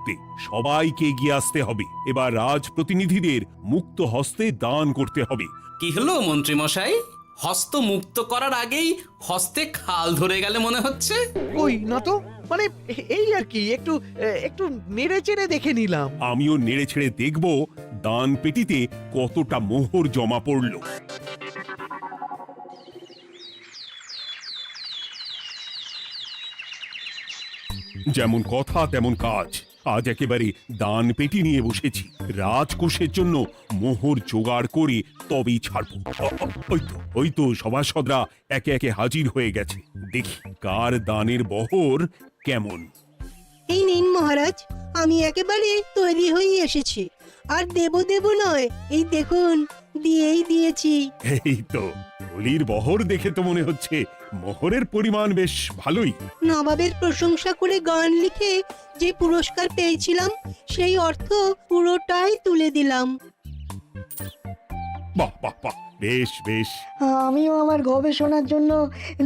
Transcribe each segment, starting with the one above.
মুহূর্তে সবাইকে এগিয়ে আসতে হবে। এবার রাজপ্রতিনিধিদের মুক্ত হস্তে দান করতে হবে। কি হলো মন্ত্রী মশাই, হস্ত মুক্ত করার আগেই হস্তে খাল ধরে গেলে মনে হচ্ছে। কই না তো, মানে এই আর কি, একটু একটু নেড়ে চেড়ে দেখে নিলাম। আমিও নেড়ে ছেড়ে দেখব দান পেটিতে কতটা মোহর জমা পড়ল। যেমন কথা তেমন কাজ। আজ একেবারে দান পেটি নিয়ে বসেছি। রাজকোষের জন্য মোহর জোগাড় করে তবেই ছাড়বো। ওই তো সভাসদরা একে একে হাজির হয়ে গেছে। দেখি কার দানের বহর কেমন। এই নিন মহারাজ, আমি একেবারে তৈরি হয়ে এসেছি। আর দেব নয়, এই দেখুন দিয়েই দিয়েছি। এই তো থলির বহর দেখে তো মনে হচ্ছে মোহরের পরিমাণ বেশ ভালোই। নবাবের প্রশংসা করে গান লিখে যে পুরস্কার পেয়েছিলাম সেই অর্থ পুরোটাই তুলে দিলাম। বাহ বাহ বাহ, বেশ বেশ। আমিও আমার গবেষণার জন্য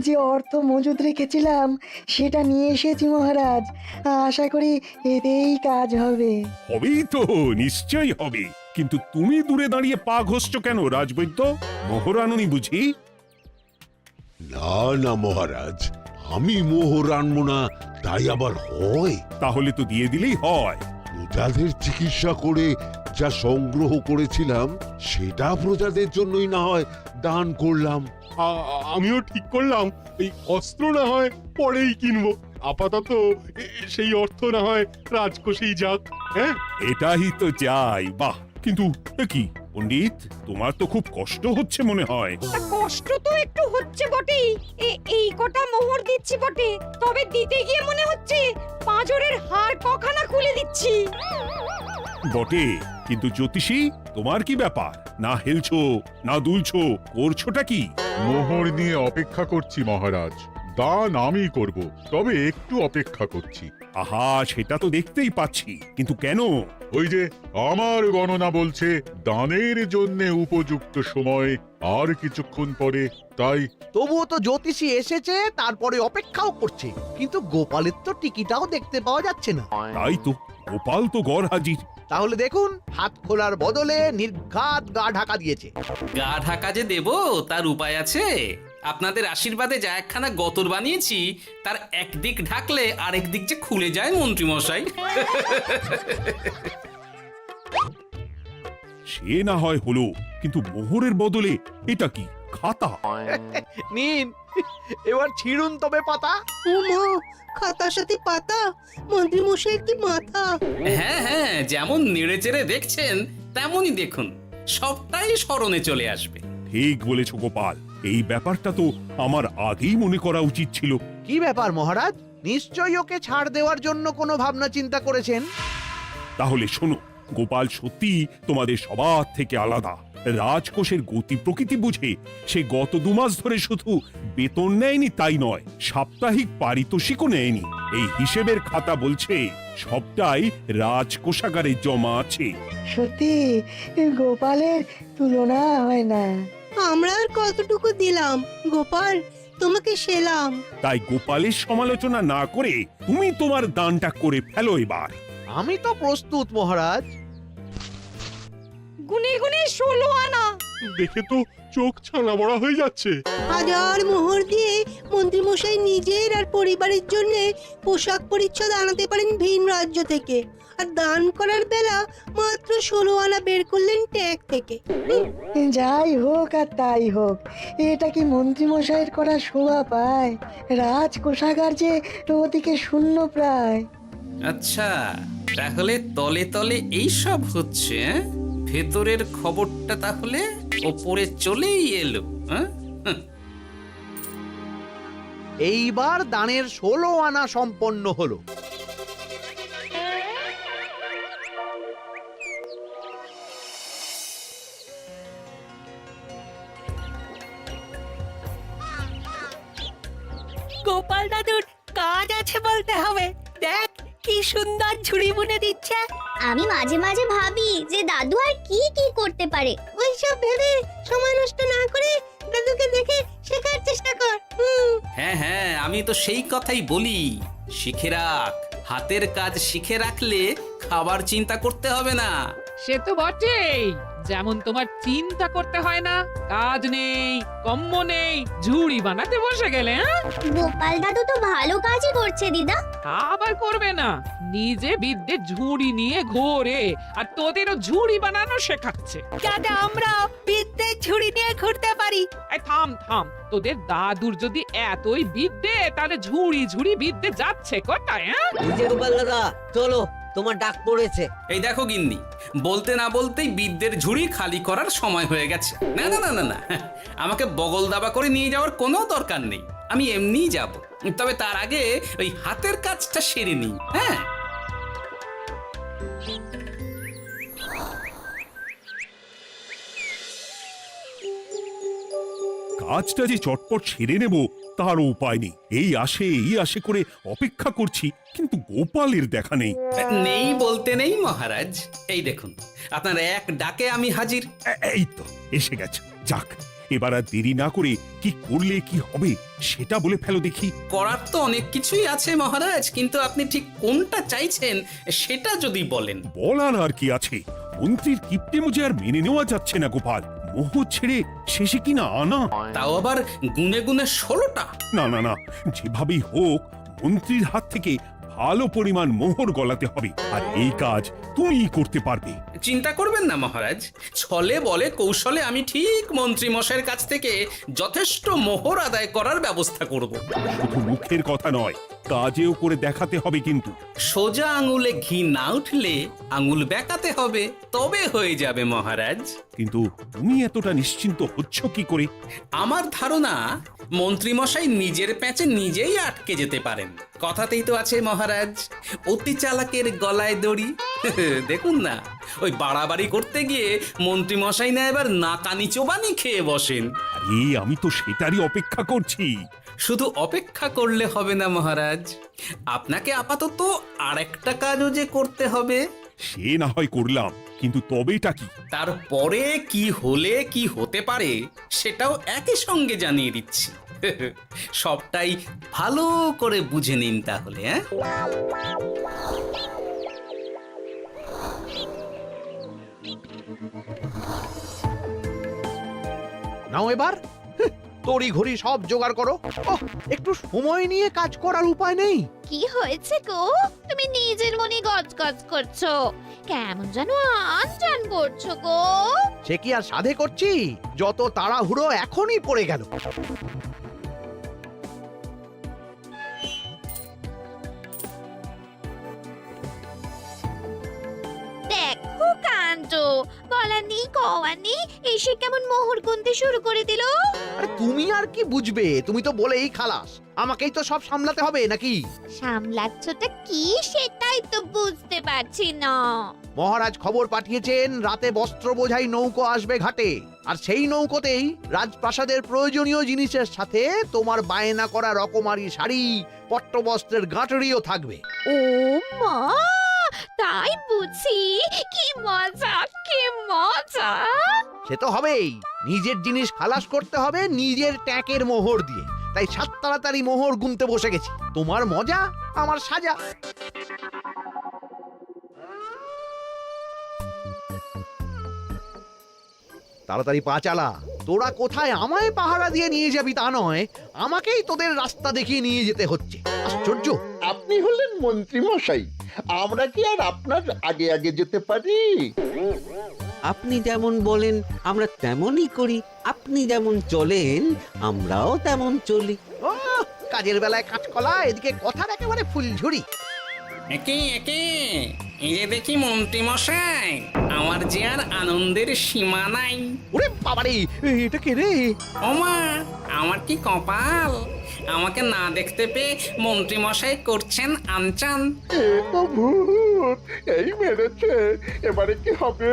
যে অর্থ মজুদ রেখেছিলাম সেটা নিয়ে এসেছি মহারাজ। আশা করি এতেই কাজ হবে। হবেই তো, নিশ্চয়ই হবে। কিন্তু তুমি দূরে দাঁড়িয়ে পা ঘষছো কেন রাজবৈদ্য? মোহর আনুনি বুঝি? না না মহারাজ, আমি মোহর আনবো না তাই আবার হয়? তাহলে তো দিয়ে দিলেই হয়। প্রজাদের চিকিৎসা করে যা সংগ্রহ করেছিলাম সেটা প্রজাদের জন্যই না হয় দান করলাম। আমিও ঠিক করলাম এই অস্ত্র না হয় পরেই কিনবো, আপাতত সেই অর্থ না হয় রাজকোষেই যাক। হ্যাঁ, এটাই তো চাই। বাহ, কিন্তু কি পণ্ডিত, তোমার তো খুব কষ্ট হচ্ছে মনে হয়। কষ্ট তো একটু হচ্ছে বটেই। এই কটা মোহর দিচ্ছি বটে, তবে দিতে গিয়ে মনে হচ্ছে পাঁজরের হাড় কখানা খুলে দিচ্ছি। বটে, কিন্তু জ্যোতিষী তোমার কি ব্যাপার? না হেলছো না দুলছো, করছোটা কি? মোহর নিয়ে অপেক্ষা করছি মহারাজ। দান আমি করব, তবে একটু অপেক্ষা করছি। আহা, সেটা তো দেখতেই পাচ্ছি, কিন্তু কেন? ওই যে আমার গণনা বলছে দানের জন্য উপযুক্ত সময় আর কিছুক্ষণ পরে, তাই। তবুও তো জ্যোতিষী এসেছে, তারপরে অপেক্ষাও করছে, কিন্তু গোপালের তো টিকিটাও দেখতে পাওয়া যাচ্ছে না। তাই তো, গোপাল তো গড় হাজির। তাহলে দেখুন, হাত খোলার বদলে নির্ঘাত গা ঢাকা দিয়েছে। গা ঢাকা যে দেব তার উপায় আছে। আপনাদের আশীর্বাদে যা একখানা গতর বানিয়েছি তার একদিক ঢাকলে আরেক দিক যে খুলে যায় মন্ত্রী মশাই। সে না হয় হলো, কিন্তু মোহরের বদলে এটা কি? খাতা? নিন, এবার ছিড়ুন তবে পাতা। উমা, খাতার সাথে পাতা, মন্ত্রী মশাই কি মাথা! হ্যাঁ হ্যাঁ, যেমন নেড়ে চেড়ে দেখছেন তেমনই দেখুন, সবটাই স্মরণে চলে আসবে। ঠিক বলেছ গোপাল, এই ব্যাপারটা তো আমার আগেই মনে করা উচিত ছিল। কি ব্যাপার মহারাজ, নিশ্চয়ই ওকে ছাড় দেওয়ার জন্য কোনো ভাবনা চিন্তা করেছেন। তাহলে শোনো, গোপাল সত্যি তোমাদের সবার থেকে আলাদা। রাজকোষের গতি প্রকৃতি বুঝে সে গত 2 মাস ধরে শুধু বেতন নেয়নি তাই নয়, সাপ্তাহিক পারিতোষিকও নেয়নি। এই হিসেবের খাতা বলছে সবটাই রাজকোষাগারে জমা আছে। সত্যি গোপালের তুলনা হয় না। আমরা আর কতটুকু দিলাম গোপাল, তোমাকে সেলাম। তাই গোপালের সমালোচনা না করে তুমি তোমার দানটা করে ফেলো এবার। আমি তো প্রস্তুত মহারাজ। গুনে গুনে 16 আনা। দেখে তো চোখ ছানা বড়া হয়ে যাচ্ছে। হাজার মোহর দিয়ে মন্ত্রী মশাই নিজের আর পরিবারের জন্য পোশাক পরিচ্ছদ আনাতে পারেন ভিন রাজ্য থেকে, আর দান করার বেলা মাত্র 16 আনা বের করলেন ট্যাগ থেকে। যাই হোক আর তাই হোক, এটা কি মন্ত্রী মশাইয়ের করা শোভা পায়? রাজকোষাগার যে ওদিকে শূন্য প্রায়। আচ্ছা, তাহলে তলে তলে এই সব হচ্ছে। ভেতরের খবরটা তাহলে ওপরে চলেই এলো। এইবার দানের 16 আনা সম্পন্ন হলো। গোপাল দাদুর কাজ আছে বলতে হবে। দেখ কি সুন্দর ঝুড়ি বুনে দিচ্ছে। আমি মাঝে মাঝে ভাবি যে দাদু আর কি কি করতে পারে। ওইসব ভেবে সময় নষ্ট না করে দাদুকে দেখে শেখার চেষ্টা কর। হ্যাঁ হ্যাঁ, আমি তো সেই কথাই বলি, শিখে রাখ। হাতের কাজ শিখে রাখলে খাবার চিন্তা করতে হবে না। সে তো বটেই, যেমন তোমার চিন্তা করতে হয় না, কাজ নেই, কম্ম নেই, ঝুড়ি বানাতে বসে গেলে। হ্যাঁ, গোপাল দাদু তো ভালো কাজই করছে দিদা। আবার করবে না, নিজে বিদ্যে ঝুড়ি নিয়ে ঘোরে আর তোদেরও ঝুড়ি বানানো শেখাচ্ছে। যাতে আমরা বিদ্যে ঝুড়ি নিয়ে ঘুরতে পারি। এই থাম থাম, তোদের দাদুর যদি এতই বিদ্যে, তাহলে ঝুড়ি ঝুড়ি বিদ্যে যাচ্ছে কোথায়? হ্যাঁ, গোপাল দাদা চলো, তোমার ডাক পড়েছে। এই দেখো গিন্নি, বলতে না বলতেই বিদ্যের ঝুড়ি খালি করার সময় হয়ে গেছে। না না না না না, আমাকে বগল দাবা করে নিয়ে যাওয়ার কোনো দরকার নেই, আমি এমনিই যাব। তবে তার আগে ওই হাতের কাজটা সেরে নিই। হ্যাঁ, কাজটা যে চটপট সেরে নেব তার উপায় নেই। এই আসে করে অপেক্ষা করছি, কিন্তু গোপালের দেখা নেই। নেই বলতে নেই মহারাজ, এই দেখুন আপনার এক ডাকে আমি হাজির। এই তো এসে গেছে। যাক, এবার আর দেরি না করে কি করলে কি হবে সেটা বলে ফেলো দেখি। করার তো অনেক কিছুই আছে মহারাজ, কিন্তু আপনি ঠিক কোনটা চাইছেন সেটা যদি বলেন। বলার আর কি আছে, মন্ত্রীর কিপ্টে মুজে আর মেনে নেওয়া যাচ্ছে না গোপাল। মোহ ছেড়ে শেষে কিনা আনা, তাও আবার গুনে গুনে 16টা। না না না, যেভাবেই হোক মন্ত্রীর হাত থেকে ভালো পরিমাণ মোহর গলাতে হবে, আর এই কাজ তুমিই করতে পারবে। চিন্তা করবেন না মহারাজ, ছলে বলে কৌশলে আমি ঠিক মন্ত্রী মশাইয়ের কাছ থেকে যথেষ্ট মোহর আদায় করার ব্যবস্থা করব। শুধু মুখের কথা নয়, কাজেও করে দেখাতে হবে কিন্তু। সোজা আঙুলে ঘি না উঠলে আঙুল বেঁকাতে হবে, তবে হয়ে যাবে মহারাজ। কিন্তু তুমি এতটা নিশ্চিন্ত হচ্ছ কি করে? আমার ধারণা মন্ত্রী মশাই নিজের প্যাঁচে নিজেই আটকে যেতে পারেন। কথাতেই তো আছে মহারাজ, অতি চালাকের গলায় দড়ি। দেখুন না, ওই বাড়াবাড়ি করতে গিয়ে মন্ত্রী মশাই না এবার নাকানি চোবানি খেয়ে বসেন। আরে আমি তো সেটারই অপেক্ষা করছি। শুধু অপেক্ষা করলে হবে না মহারাজ, আপনাকে আপাতত আরেকটা কাজও যে করতে হবে। সে না হয় করলাম, কিন্তু তবেটা কি? তারপরে কি হলে কি হতে পারে সেটাও একই সঙ্গে জানিয়ে দিচ্ছি। সবটাই ভালো করে বুঝে নিন তাহলে। হ্যাঁ, নাও এবার তড়ি ঘড়ি সব জোগাড় করো। ওহ, একটু সময় নিয়ে কাজ করার উপায় নেই? কি হয়েছে গো, তুমি নিজের মনে গজগজ করছো, কেমন যেন আনজান করছো গো। সে কি আর সাধে করছি, যত তাড়াহুড়ো এখনই পড়ে গেল। দেখো কাণ্ড, বলার নেই কওয়ার নেই, এসে কেমন মোহর গুনতে শুরু করে দিল। আরে তুমি আর কি বুঝবে, তুমি তো বলেই খালাস, আমাকেই তো সব সামলাতে হবে নাকি? সামলাচ্ছটা কি সেটাই তো বুঝতে পারছি না। মহারাজ খবর পাঠিয়েছেন রাতে বস্ত্র বোঝাই নৌকো আসবে ঘাটে, আর সেই নৌকোতেই রাজপ্রাসাদের প্রয়োজনীয় জিনিসের সাথে তোমার বায়না করা রকমারি শাড়ি, পট্টবস্ত্রের গাঁটরিও থাকবে। ও মা, তাই বুঝি, কি মজা কি মজা। সে তো হবেই, নিজের জিনিস খালাস করতে হবে নিজের ট্যাঁকের মোহর দিয়ে, তাই সাত তাড়াতাড়ি মোহর গুনতে বসে গেছি। তোমার মজা আমার সাজা। তাড়াতাড়ি পা চালা, তোরা কোথায় আমায় পাহারা দিয়ে নিয়ে যাবি তা নয়, আমাকেই তোদের রাস্তা দেখিয়ে নিয়ে যেতে হচ্ছে। আশ্চর্য! আপনি হলেন মন্ত্রী মশাই, আমরা কি আর আপনার আগে আগে যেতে পারি? আপনি যেমন বলেন আমরা তেমনই করি, আপনি যেমন চলেন আমরাও তেমন চলি। ও, কাজের বেলায় কাঁচকলা, এদিকে কথার একেবারে ফুলঝুরি। একে একে এই যে দেখি মন্ত্রী মশাই, আমার যে আর আনন্দের সীমা নাই। ওরে বাবারে, এটা কে রে? ওমা, আমার কি কপাল, আমাকে না দেখতে পেয়ে মন্ত্রী মশাই করছেন আনচান। এ তো ভূত, এই মেরেছে, এবারে কি হবে?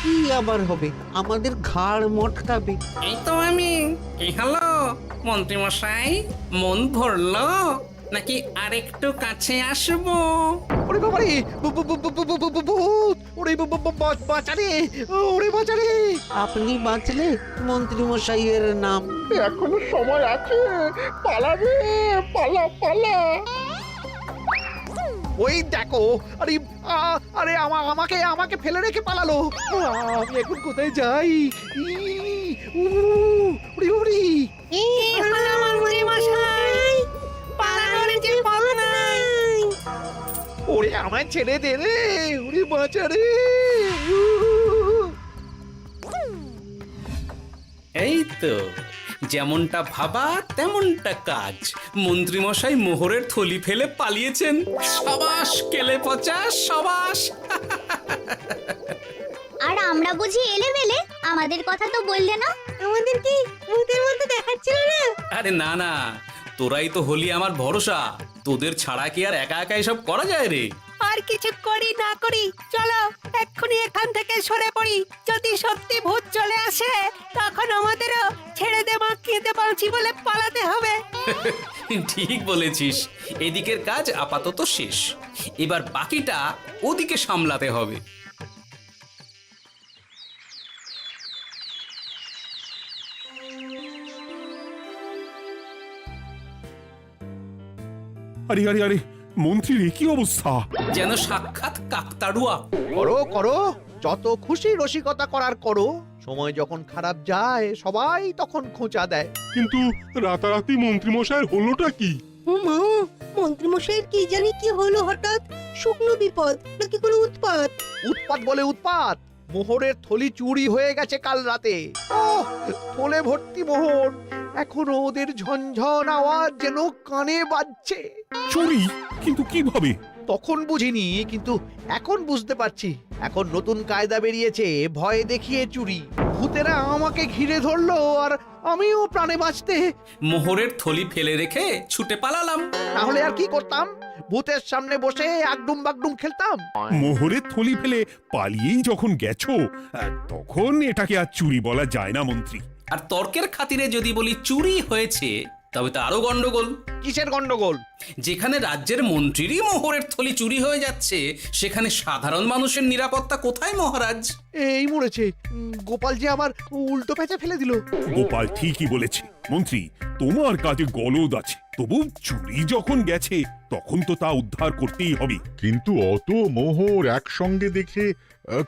কি আবার হবে, আমাদের ঘাড় মটকাবে। এই তো আমি। কি হলো মন্ত্রী মশাই, মন ভরলো নাকি আরেকটু কাছে আসবো? ওরে বাবারে, ভূত! ওরে বাঁচারে, ওরে বাঁচারে! আপনি বাঁচলে মন্ত্রী মশাইয়ের নাম। এখনো সময় আছে, পালা রে, পালা পালা। ওই দেখো, আরে আরে আমাকে আমাকে ফেলে রেখে পালালো। আমি এখন কোথায় যাই? উড়ি উড়ি। ওরে আমায় ছেড়ে দে রে, উড়ি বাঁচা রে। এই তো যেমনটা ভাবা তেমনটা কাজ। মন্ত্রীমশাই মোহরের থলি ফেলে পালিয়েছেন। সাবাস কেলে পচা, সাবাস। আর আমরা বুঝি এলেবেলে, আমাদের কথা তো বললে না। আমাদের কি ভূতের মতো দেখাচ্ছিল না? আরে না না, তোরাই তো হলি আমার ভরসা। তোদের ছাড়া কি আর একা একা এসব করা যায় রে? আর কিছু করি না করি, চলো এক্ষুনি এখান থেকে সরে পড়ি। যদি সত্যি ভূত চলে আসে তখন আমাদেরও ছেড়ে দে মাখিয়ে বাঁচি বলে পালাতে হবে। ঠিক বলেছিস। এদিকের কাজ আপাতত শেষ, এবার বাকিটা ওদিকে সামলাতে হবে। আরে আরে আরে, মন্ত্রীর কি অবস্থা! যেন সাক্ষাৎ কাকতাড়ুয়া। করো করো, যত খুশি রসিকতা করার করো। সময় যখন খারাপ যায় সবাই তখন খোঁচা দেয়। কিন্তু রাতারাতি মন্ত্রীমশাইয়ের হলোটা কি? মা, মন্ত্রীমশাইয়ের কি জানি কি হলো হঠাৎ? শুকনো বিপদ নাকি কোনো উৎপাত? উৎপাত বলে উৎপাত। মোহরের থলি চুরি হয়ে গেছে কাল রাতে। ওহ, থলে ভর্তি মোহর। এখনো ওদের ঝনঝন আওয়াজ যেন কানে বাজছে। চুরি? কিন্তু কিভাবে? তখন বুঝিনি, কিন্তু এখন বুঝতে পারছি। এখন নতুন কায়দা বেরিয়েছে, ভয় দেখিয়ে চুরি। ভূতেরা আমাকে ঘিরে ধরলো আর আমিও প্রাণে বাঁচতে মোহরের থলি ফেলে রেখে ছুটে পালালাম। তাহলে আর কি করতাম? ভূতের সামনে বসে আগডুম বাগডুম খেলতাম। মোহরের থলি ফেলে পালিয়েই যখন গেছো, তখন এটাকে আর চুরি বলা যায় না মন্ত্রী। আর তর্কের খাতিরে যদি বলি চুরি হয়েছে, তবে তো আরো গন্ডগোল। কিসের গন্ডগোল? যেখানে রাজ্যের মন্ত্রীরই মোহরের থলি চুরি হয়ে যাচ্ছে, সেখানে সাধারণ মানুষের নিরাপত্তা কোথায় মহারাজ? এই মরেছে, গোপাল যে আবার উল্টো প্যাঁচে ফেলে দিল। গোপাল ঠিকই বলেছে মন্ত্রী, তোমার কাজে গলদ আছে। তবু চুরি যখন গেছে তখন তো তা উদ্ধার করতেই হবে। কিন্তু অত মোহর একসঙ্গে দেখে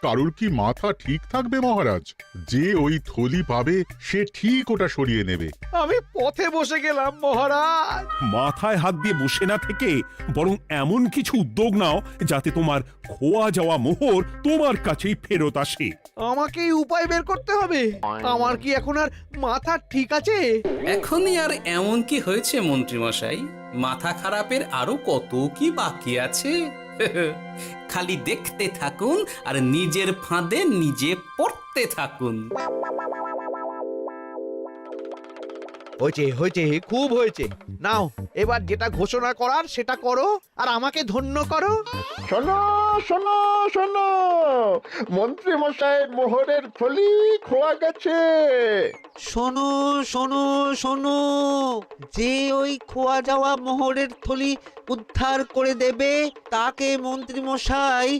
কারোর কি মাথা ঠিক থাকবে মহারাজ? যে ওই থলি পাবে সে ঠিক ওটা সরিয়ে নেবে। আমি পথে বসে গেলাম মহারাজ। মাথায় হাত দিয়ে বসে না থেকে বরং এমন কিছু উদ্যোগ নাও যাতে তোমার খোয়া যাওয়া মোহর তোমার কাছেই ফেরত আসে। আমাকেই উপায় বের করতে হবে। আমার কি এখন আর মাথা ঠিক আছে? এখনই আর এমন কি হয়েছে মন্ত্রীমশাই? মাথা খারাপের আরো কত কি বাকি আছে। খালি দেখতে থাকুন আর নিজের ফাঁদে নিজে পড়তে থাকুন। হয়েছে হয়েছে, খুব হয়েছে। নাও এবার যেটা ঘোষণা করার সেটা করো আর আমাকে ধন্য করো। শোনো শোনো শোনো, মন্ত্রী মশাইয়ের মোহরের থলি খোয়া গেছে। শোনো শোনো শোনো, যে ওই খোয়া যাওয়া মোহরের থলি উদ্ধার করে দেবে তাকে মন্ত্রী মশাই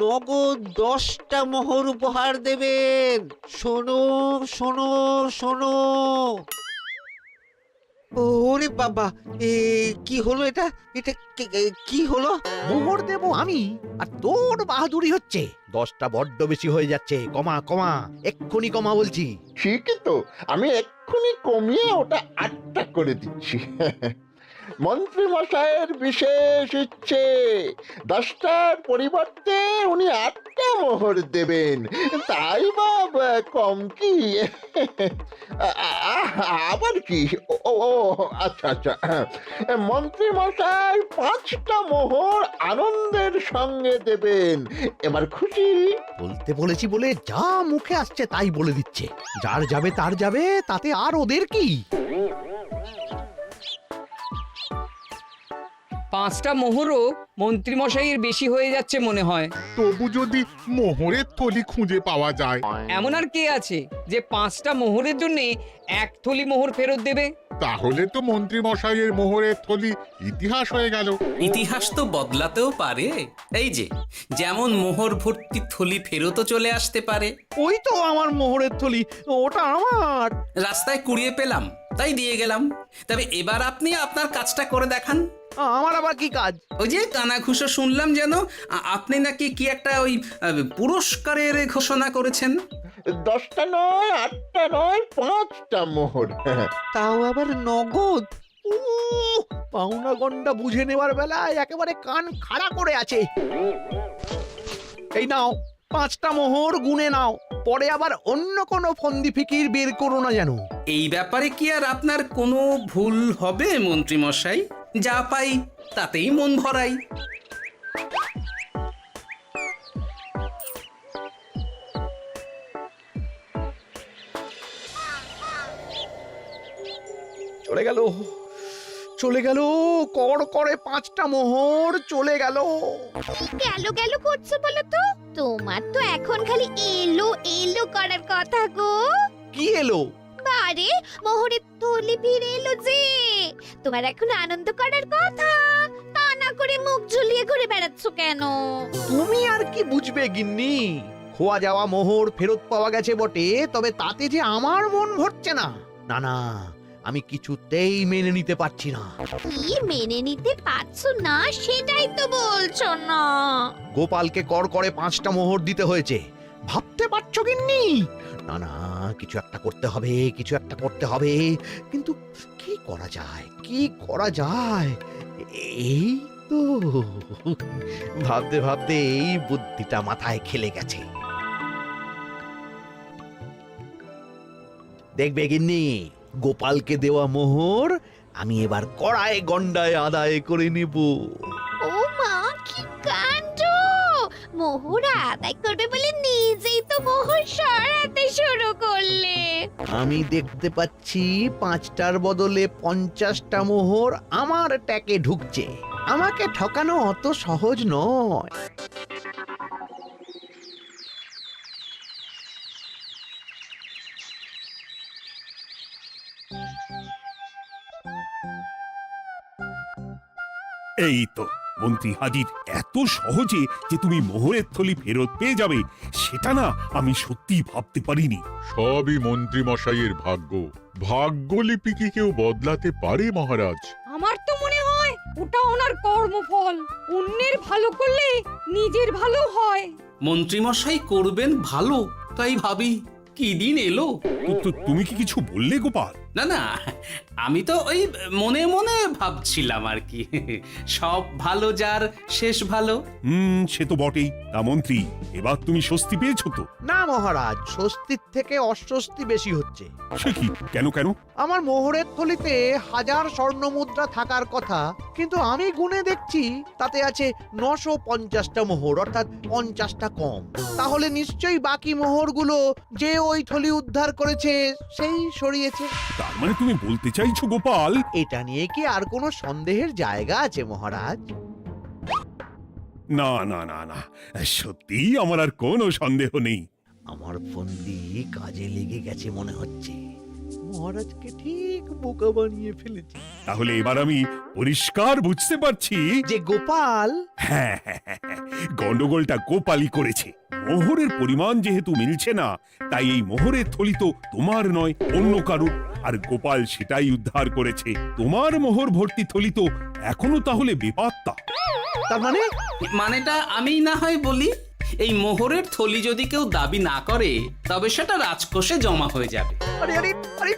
নগদ 10টা মোহর উপহার দেবেন। শোনো শোনো শোনো। ওরে বাবা, কি হলো এটা? এটা কি হলো? মোহর দেবো আমি আর তোর বাহাদুরি হচ্ছে? 10টা বড্ড বেশি হয়ে যাচ্ছে। কমা কমা, এক্ষুনি কমা বলছি। ঠিকই তো, আমি এক্ষুনি কমিয়ে ওটা 8টা করে দিচ্ছি। মন্ত্রী মশাইয়ের বিশেষ ইচ্ছে, 10টার পরিবর্তে উনি 8টা মোহর দেবেন। তাই বা কম কি? আবার কি? ও আচ্ছা আচ্ছা, মন্ত্রী মশাই 5টা মোহর আনন্দের সঙ্গে দেবেন। এবার খুশি? বলতে বলেছি বলে যা মুখে আসছে তাই বলে দিচ্ছে। যার যাবে তার যাবে, তাতে আর ওদের কি? 5টা মোহরও মন্ত্রীমশাইয়ের বেশি হয়ে যাচ্ছে মনে হয়। তবু যদি মোহরের থলি খুঁজে পাওয়া যায়। এমন আর কে আছে যে 5টা মোহরের জন্য 1 থলি মোহর ফেরত দেবে? তাহলে তো মন্ত্রী মশাইয়ের মোহরের থলি ইতিহাস হয়ে গেল। ইতিহাস তো বদলাতেও পারে। এই যে যেমন মোহর ভর্তি থলি ফেরতও চলে আসতে পারে। ওই তো আমার মোহরের থলি, ওটা আমার। রাস্তায় কুড়িয়ে পেলাম, তাই দিয়ে গেলাম। তবে এবার আপনি আপনার কাজটা করে দেখান। আমার আবার কি কাজ? ওই যে কানাঘুষো শুনলাম যেন আপনি নাকি কি একটা ওই পুরস্কারের ঘোষণা করেছেন। 10টা নয়, 8টা নয়, 5টা মোহর। তাও আবার নগদ। পাওনা গন্ডা বুঝে নেওয়ার বেলায় একেবারে কান খাড়া করে আছে। এই নাও 5টা মোহর, গুনে নাও, পরে আবার অন্য কোনো ফন্দি ফিকির বের করো না যেন। এই ব্যাপারে কি আর আপনার কোনো ভুল হবে মন্ত্রী মশাই? যা পাই তাতেই মন ভরাই। চলে গেল, চলে গেল, কর করে 5টা মোহর চলে গেল। গেল গেল করছো বলো তো? তোমার তো এখন খালি এলো এলো করার কথা গো। কি এলো? বারে মোহরের থলি ফিরে এলো যে। তোমার এখন আনন্দ করার কথা, তা না করে মুখ ঝুলিয়ে ঘুরে বেড়াচ্ছ কেন? তুমি আর কি বুঝবে গিন্নি? খোয়া যাওয়া মোহর ফেরত পাওয়া গেছে বটে, তবে তাতে যে আমার মন ভরছে না। না না, আমি কিছুতেই মেনে নিতে পারছি না। কি মেনে নিতে পারছো না সেটাই তো বলছো না। গোপালকে কর করে 5টা মোহর দিতে হয়েছে, ভাবতে পারছো গিন্নি? না না, কিছু একটা করতে হবে, কিছু একটা করতে হবে, কিন্তু কি করা যায়, কি করা যায়? এই তো ভাবতে ভাবতে এই বুদ্ধিটা মাথায় খেলে গেছে। দেখবে গিন্নি, গোপালকে দেওয়া মোহর আমি এবার কড়ায় গন্ডায় আদায় করে নিব। ও মা, কি কাণ্ড! মোহর আদায় করবে বলে নিজেই তো মোহর সরাতে শুরু করলে। আমি দেখতে পাচ্ছি 5টার বদলে 50টা মোহর আমার ট্যাকে ঢুকছে। আমাকে ঠকানো অত সহজ নয়। এই তো মন্ত্রী হাজির। এত সহজে যে তুমি মোহরের থলি ফেরত পেয়ে যাবে সেটা না আমি সত্যি ভাবতে পারিনি। সবই মন্ত্রী মশাইয়ের ভাগ্য। ভাগ্যলিপি কি কেউ বদলাতে পারে মহারাজ? আমার তো মনে হয় ওটা ওনার কর্মফল। অন্যের ভালো করলে নিজের ভালো হয়। মন্ত্রী মশাই করবেন ভালো, তাই ভাবি কি দিন এলো। তুমি কি কিছু বললে গোপাল? না না, আমি তো ওই মনে মনে ভাবছিলাম আর কি। সব ভালো যার শেষ ভালো। সে তো বটেই। তা মন্ত্রী, এবার তুমি স্বস্তি পেয়েছো তো? না মহারাজ, স্বস্তির থেকে অস্বস্তি বেশি হচ্ছে। সে কি? কেন কেন? আমার মোহরের থলিতে 1000 স্বর্ণ মুদ্রা থাকার কথা, কিন্তু আমি গুনে দেখছি তাতে আছে 950টা মোহর, অর্থাৎ 50টা কম। তাহলে নিশ্চয়ই বাকি মোহরগুলো যে ওই থলি উদ্ধার করেছে সেই সরিয়েছে। তার মানে তুমি বলতে চাইছো গোপাল? এটা নিয়ে কি আর কোনো সন্দেহের জায়গা আছে মহারাজ? না না না না, সত্যি আমার আর কোনো সন্দেহ নেই। আমার ফন্দি কাজে লেগে গেছে মনে হচ্ছে। মহারাজকে ঠিক বোকা বানিয়ে ফেলেছি। তাহলে এবার আমি পরিষ্কার বুঝতে পারছি যে গোপাল, হ্যাঁ, গন্ডগোলটা গোপালই করেছে। মোহরের পরিমাণ যেহেতু মিলছে না, তাই এই মোহরের থলি তো তোমার নয়, অন্য কারুর। আর গোপাল সেটাই উদ্ধার করেছে। তোমার মোহর ভর্তি থলি তো এখনো তাহলে বেপাত্তা। তার মানে? মানেটা আমি না হয় বলি। এই মোহরের থলি যদি কেউ দাবি না করে, তবে সেটা রাজকোষে জমা হয়ে যাবে। আরে আরে আরে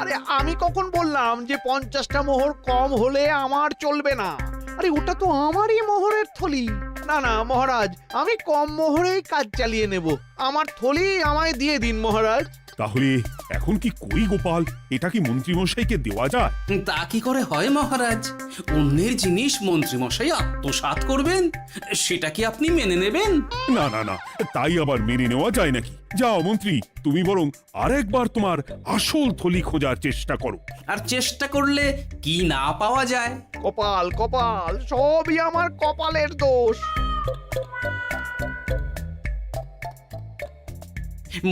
আরে, আমি কখন বললাম যে 50টা মোহর কম হলে আমার চলবে না? আরে ওটা তো আমারই মোহরের থলি। না না মহারাজ, আমি কম মোহরেই কাজ চালিয়ে নেব। আমার থলি আমায় দিয়ে দিন মহারাজ। তাহলে এখন কি করি গোপাল? এটা কি মন্ত্রীমশাইকে দেওয়া যায়? তা কি করে হয় মহারাজ? অন্যের জিনিস মন্ত্রীমশাই আত্মসাৎ করবেন, সেটা কি আপনি মেনে নেবেন? না না না, তাই আবার মেনে নেওয়া যায় নাকি? যাও মন্ত্রী, তুমি বরং আরেকবার তোমার আসল থলি খোঁজার চেষ্টা করো। আর চেষ্টা করলে কি না পাওয়া যায়? কপাল কপাল, সবই আমার কপালের দোষ।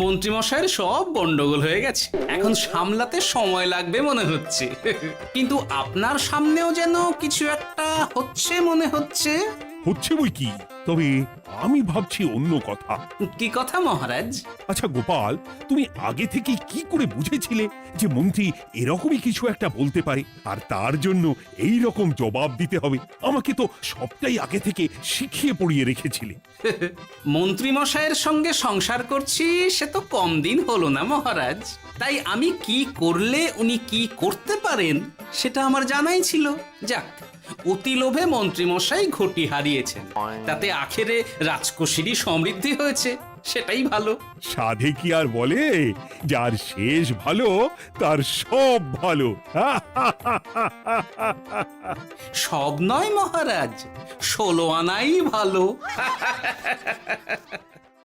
মন্ত্রীমশাইয়ের সব গন্ডগোল হয়ে গেছে, এখন সামলাতে সময় লাগবে মনে হচ্ছে। কিন্তু আপনার সামনেও যেন কিছু একটা হচ্ছে মনে হচ্ছে। হচ্ছে বই কি, তবে আমি ভাবছি অন্য কথা। কি কথা মহারাজ? আচ্ছা গোপাল, তুমি আগে থেকে কি করে বুঝেছিলে যে মন্ত্রী এরকমই কিছু একটা বলতে পারে, আর তার জন্য এই রকম জবাব দিতে হবে? আমাকে তো সবটাই আগে থেকে শিখিয়ে পড়িয়ে রেখেছিলে। মন্ত্রী মশাইয়ের সঙ্গে সংসার করছি সে তো কম দিন হলো না মহারাজ, তাই আমি কি করলে উনি কি করতে পারেন সেটা আমার জানাই ছিল। যাক, অতি লোভে মন্ত্রী মশাই ঘটি হারিয়েছেন, তাতে আখেরে রাজকোষেরই সমৃদ্ধি হয়েছে, সেটাই ভালো। সাধে কি আর বলে, যার শেষ ভালো তার সব ভালো। সব নয় মহারাজ, 16 আনাই ভালো।